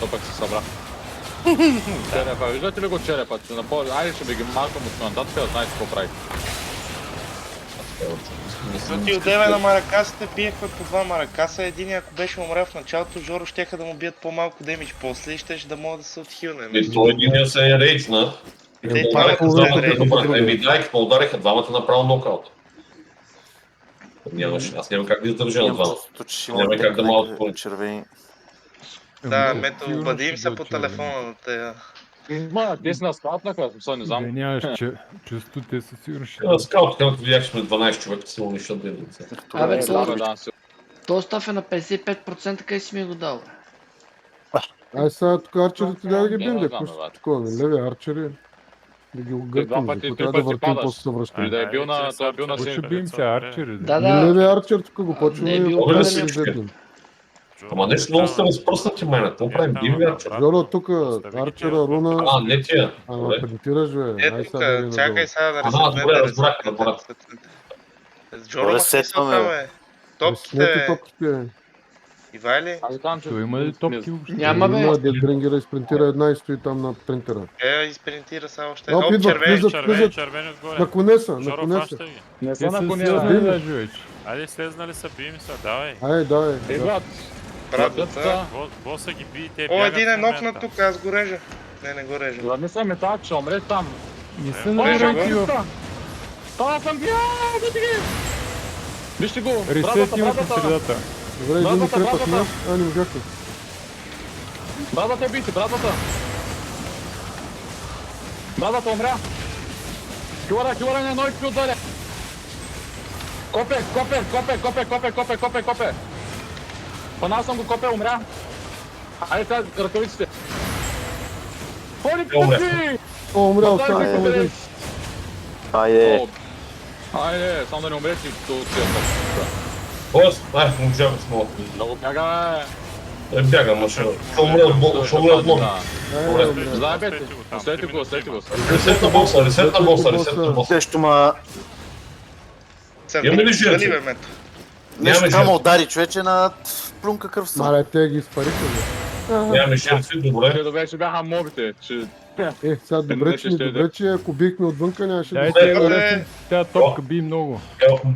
То пък се събра. Черепа, виждате ли го черепа? Айде ще ви ги маркам от нататък, да знаете какво прави. Ти от деве на маракасите биехме по два маракаса. Един ако беше умрял в началото, Жоро щеха да му бият по-малко демидж после и щеше да могат да се отхилне. И то единия се е рейджна. И Те го двамата удариха се двамата рейджна. добре. Еми да, и удариха двамата направо нокаут. Аз няма как да издържа на Имам двамата. чувството, че ще има Няма как да мога да някъде отклоня. червени. Да, мето, обади им се по телефона на тея. Те си наскатнаха, смисъл не знам. Да нямаш чувство, те със сигурност ще... Скаут, когато видях, че сме 12 човека, се унищат да лице. Абе, Да, то, да, си. то став е на 55%, къде си ми го дал? Ай сега тук арчерите да ги Не, не бием, знам, какво бе. такова, леви арчери. Да ги огъркам, два пъти, ако три трябва да пъти въртим, падаш. после се Ами връщаме. да е бил на... Той е бил на Ще син. бием се арчери. Да, Леви да. арчер тук го почваме Не е и бил Добре, пълен. всички. дедем. Ама нещо много сте разпръснати мене, какво правим? Бим арчер. Жоро тук, арчера, руна, А, не тия. ама Добре. пентираш, бе. Ето Ай тук, сега да ги чакай надолу. сега да Ага, ресетнете. добре, разбрах, разбрах. Джоро Добре, ма сетваме, смисъл, бе. бе. Снете Топките, топките. Ивайле, Аз казвам, че... Той има ли топки въобще? Няма, бе. Има Дедбрингера изпринтира една и стои там на принтера. изпринтира сега още. Оп, Оп, идват, червени. влизат. Червени отгоре. На конеса, на Жоро, конеса. фаща ги. Не Те са на са коня. се човеч. Айде, слезнали са, бием се, давай. Ай, давай. Е, брат. Братата. Боса ги би и те О, бягат един е в момента. нокнат тук, аз го режа. Не го режа. Гладни са метак, ще умре там. Не са Реже навърти го. в... Това съм ги, бити ги! Вижте го, Ресет има в брадата, средата. Добре, един Брадата, крепък брадата. нас. А, не можахте. брадата бити, брадата. Брадата умря. Кюра, не, ной ударя. Копе. Панал съм го, копе, умря. Айде сега, ръкавиците. Ходи, Умря. къси! О, умрял, остана само един. Айде, Айде, само да не умреш и до тия топ. Тоест, можа да смога. Много бяга, бе. Бягам, ма ще умре от блок. Ще умре от блок. Ай, умря. Знае, бе, оставете го. Ресет на бокса, ресет на бокса. нещо ма... Имаме ли жертви? Дали, бе, мето? Нещо Нямаме там жертви. удари, човече, на плюнка кръв съм. Мале, те ги изпариха, бе. Нямаме жертви, добре. Добре, че бяха мобите, че... Сега добре, ще че ако бихме отвънка, нямаше да... Дай Добре, те добре. го, тя топка би много.